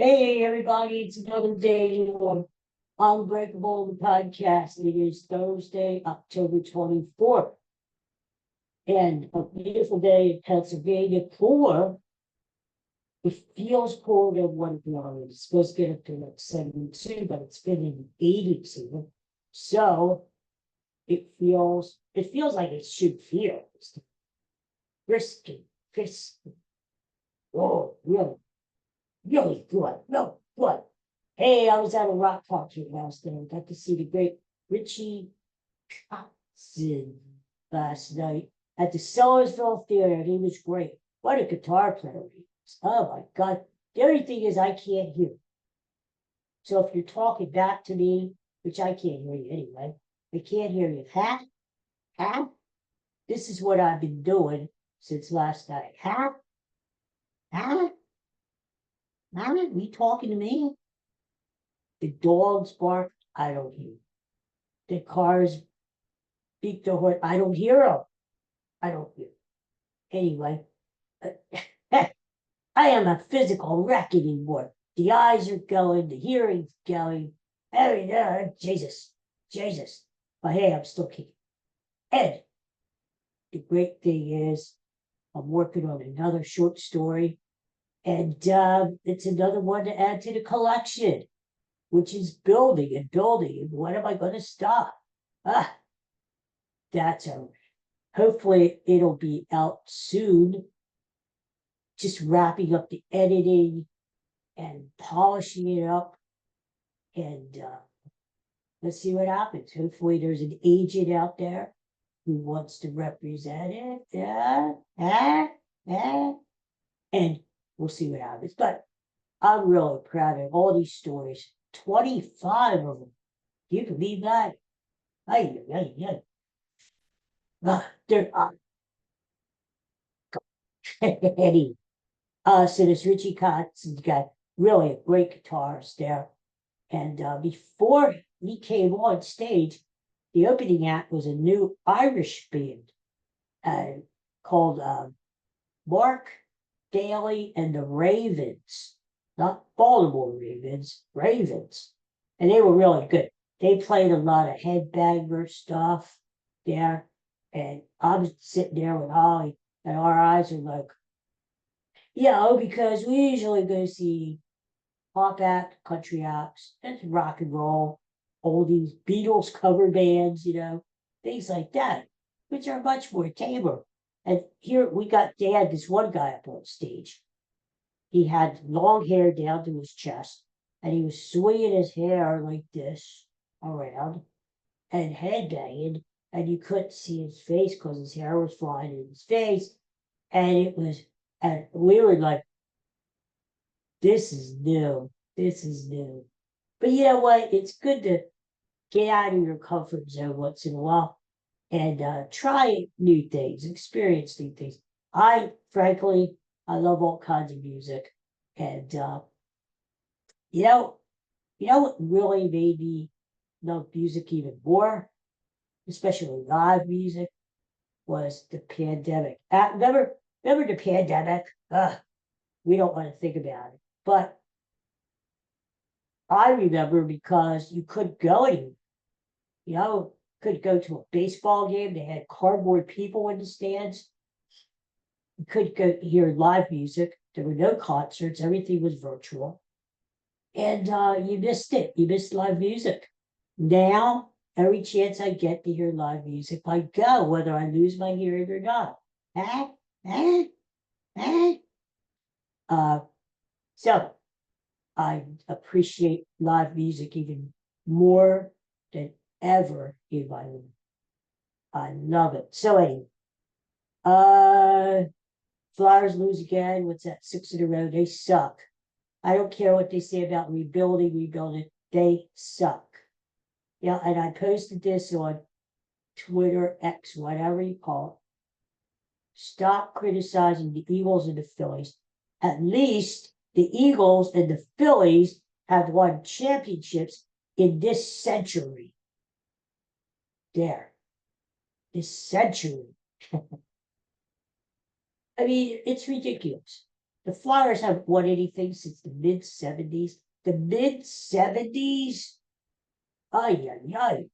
Hey everybody, it's another day on Unbreakable the podcast. It is Thursday, October 24th, and a beautiful day in Pennsylvania. Cooler. It feels colder than what it was. It's supposed to get up to like 72, but it's been in the 80s here. So it feels like it should feel. It's frisky, frisky. Oh, really, really good. No, good. Hey, I was at a rock concert last night. Got to see the great Richie Kotzen last night at the Sellersville Theater. He was great. What a guitar player he is. Oh my God. The only thing is I can't hear. So if you're talking back to me, which I can't hear you anyway, I can't hear you. Ha? Ha? This is what I've been doing since last night. Ha? Ha? Ha? You talking to me? The dogs bark. I don't hear. The cars beep their horn. I don't hear them. I don't hear. Anyway, I am a physical wreck anymore. The eyes are going, the hearing's going. Jesus, Jesus. But hey, I'm still kicking. And the great thing is, I'm working on another short story, and it's another one to add to the collection, which is building and building. And when am I going to stop? Ah, that's all right. Hopefully, it'll be out soon. Just wrapping up the editing and polishing it up. And let's see what happens. Hopefully, there's an agent out there who wants to represent it. And we'll see what happens. But I'm really proud of all these stories. 25 of them. You can believe that? They're Eddie. So this Richie Cott's got really a great guitarist there. And before he came on stage, the opening act was a new Irish band called Mark Daly and the Ravens, not Baltimore Ravens, Ravens. And they were really good. They played a lot of headbanger stuff there. And I was sitting there with Holly, and our eyes are like, because we usually go see pop act, country acts, and rock and roll, oldies, Beatles cover bands, things like that, which are much more tamer. And here they had this one guy up on stage. He had long hair down to his chest, and he was swinging his hair like this around and headbanging, and you couldn't see his face because his hair was flying in his face. And we were like, this is new. This is new. But you know what? It's good to get out of your comfort zone once in a while and try new things, experience new things. Frankly, I love all kinds of music. And, you know what really made me love music even more, especially live music, was the pandemic. Remember the pandemic? We don't want to think about it. But I remember because you couldn't go anywhere. Could go to a baseball game. They had cardboard people in the stands. You could go hear live music. There were no concerts. Everything was virtual. And you missed it. You missed live music. Now, every chance I get to hear live music, I go, whether I lose my hearing or not. So I appreciate live music even more than ever in my life. I love it. So anyway, Flyers lose again. What's that? 6 in a row. They suck. I don't care what they say about rebuilding. They suck. Yeah, and I posted this on Twitter, X, whatever you call it. Stop criticizing the Eagles and the Phillies. At least the Eagles and the Phillies have won championships in this century. This century. I mean, it's ridiculous. The Flyers haven't won anything since the mid-70s. The mid-70s? Ay, ay, ay.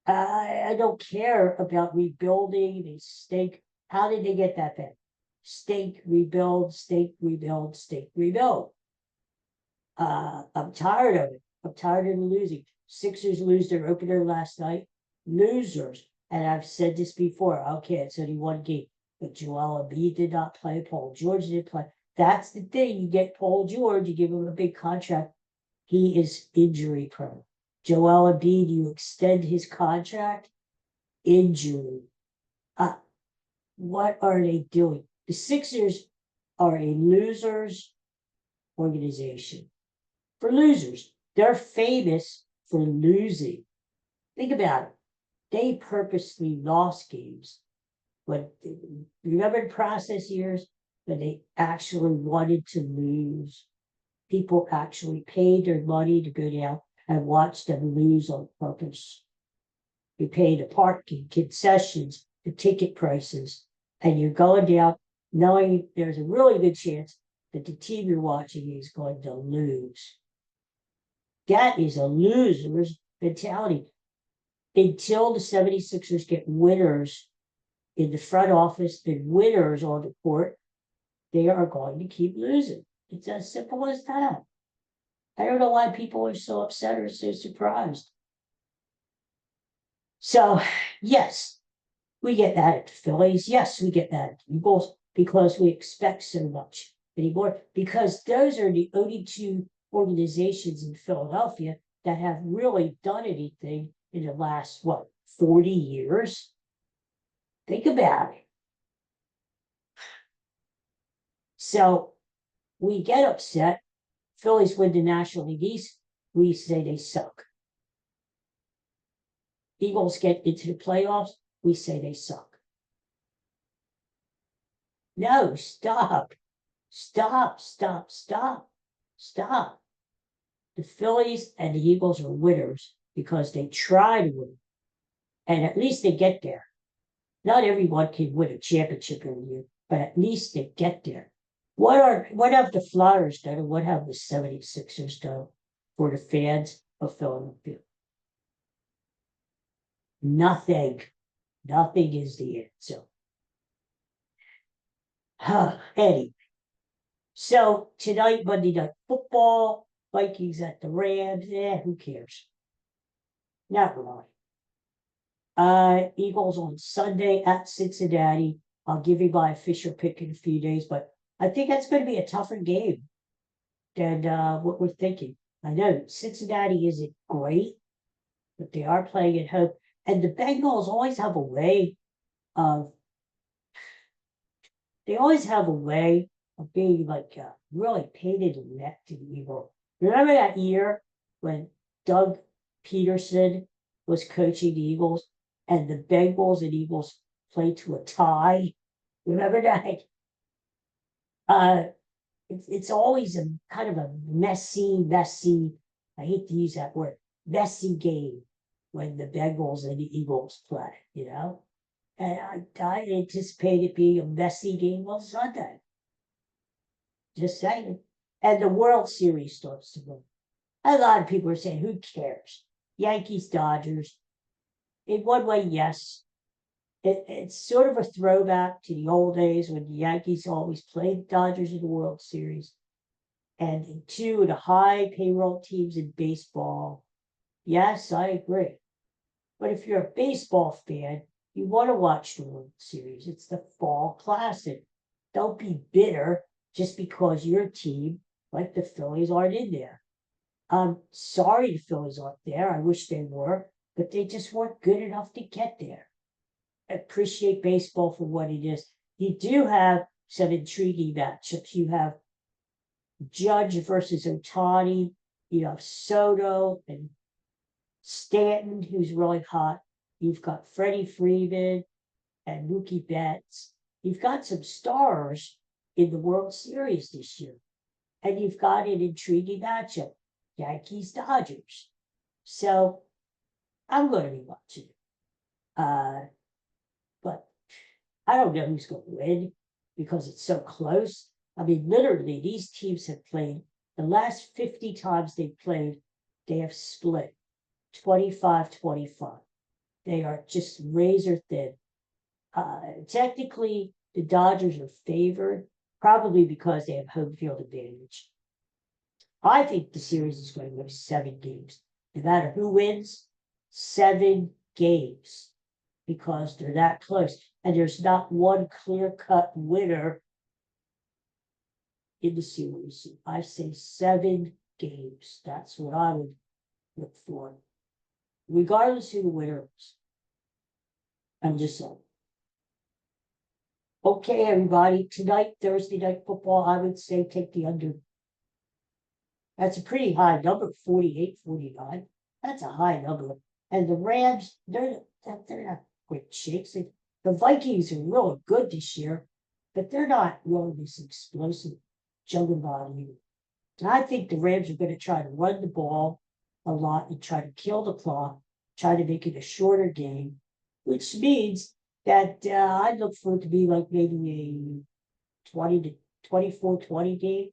I don't care about rebuilding. They stink. How did they get that bad? Stink, rebuild, stink, rebuild, stink, rebuild. I'm tired of it. I'm tired of losing. Sixers lose their opener last night. Losers. And I've said this before. Okay, it's only one game. But Joel Embiid did not play. Paul George didn't play. That's the thing. You get Paul George, you give him a big contract. He is injury prone. Joel Embiid, you extend his contract. Injury. What are they doing? The Sixers are a losers organization. For losers, they're famous for losing. Think about it. They purposely lost games. But remember the process years when they actually wanted to lose? People actually paid their money to go down and watch them lose on purpose. You pay the parking, concessions, the ticket prices, and you're going down knowing there's a really good chance that the team you're watching is going to lose. That is a loser's mentality. Until the 76ers get winners in the front office and winners on the court, they are going to keep losing. It's as simple as that. I don't know why people are so upset or so surprised. So, yes, we get that at the Phillies. Yes, we get that at the Eagles because we expect so much anymore. Because those are the only two organizations in Philadelphia that have really done anything in the last, 40 years? Think about it. So we get upset. Phillies win the National League East. We say they suck. Eagles get into the playoffs. We say they suck. No, stop. Stop, stop, stop, stop. The Phillies and the Eagles are winners because they try to win. And at least they get there. Not everyone can win a championship every year, but at least they get there. What have the Flyers done and what have the 76ers done for the fans of Philadelphia? Nothing. Nothing is the answer. Anyway, so tonight, Monday Night Football, Vikings at the Rams. Who cares? Not really. Eagles on Sunday at Cincinnati. I'll give you my official pick in a few days, but I think that's going to be a tougher game than what we're thinking. I know Cincinnati isn't great, but they are playing at home. And the Bengals always have a way of being like really painted in the neck to the Eagles. Remember that year when Doug Peterson was coaching the Eagles and the Bengals and Eagles played to a tie? Remember that? It's always a kind of a messy, I hate to use that word, messy game when the Bengals and the Eagles play, And I anticipate it being a messy game on Sunday. Just saying. And the World Series starts to go. A lot of people are saying, who cares? Yankees, Dodgers. In one way, yes. It's sort of a throwback to the old days when the Yankees always played Dodgers in the World Series. And two of the high payroll teams in baseball. Yes, I agree. But if you're a baseball fan, you want to watch the World Series. It's the Fall Classic. Don't be bitter just because your team, like the Phillies, aren't in there. I'm sorry the Phillies aren't there. I wish they were, but they just weren't good enough to get there. Appreciate baseball for what it is. You do have some intriguing matchups. You have Judge versus Ohtani. You have Soto and Stanton, who's really hot. You've got Freddie Freeman and Mookie Betts. You've got some stars in the World Series this year. And you've got an intriguing matchup, Yankees, Dodgers. So I'm going to be watching it. But I don't know who's going to win because it's so close. I mean, literally, these teams have played the last 50 times they played, they have split 25-25. They are just razor thin. Technically, the Dodgers are favored, probably because they have home field advantage. I think the series is going to go 7 games. No matter who wins, 7 games, because they're that close. And there's not one clear-cut winner in the series. I say 7 games. That's what I would look for, regardless who the winner is. I'm just saying. Okay, everybody. Tonight, Thursday night football, I would say take the under. That's a pretty high number, 48, 49. That's a high number. And the Rams, they're not great shakes. The Vikings are really good this year, but they're not really this explosive juggernaut either. And I think the Rams are going to try to run the ball a lot and try to kill the clock, try to make it a shorter game, which means that I look for it to be like maybe a 20 to 24-20 game,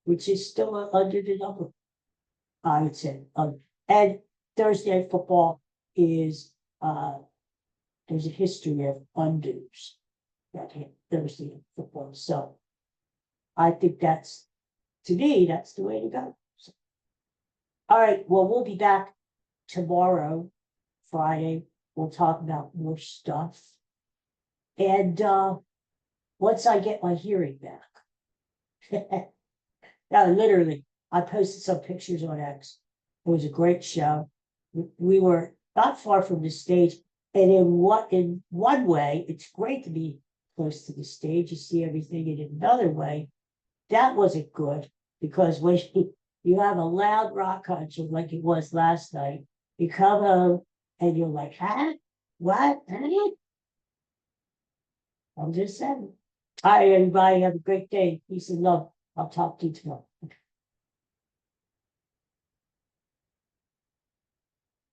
which is still under the number, I would say. And Thursday night football is there's a history of unders that hit Thursday night football. So I think to me, that's the way to go. So, all right, well, we'll be back tomorrow, Friday. We'll talk about more stuff. And once I get my hearing back. Now, literally, I posted some pictures on X. It was a great show. We were not far from the stage. And in one way, it's great to be close to the stage. You see everything. In another way, that wasn't good, because when you have a loud rock concert like it was last night, you come home and you're like, huh? What? I'm just saying. All right, everybody, have a great day. Peace and love. I'll talk to you tomorrow.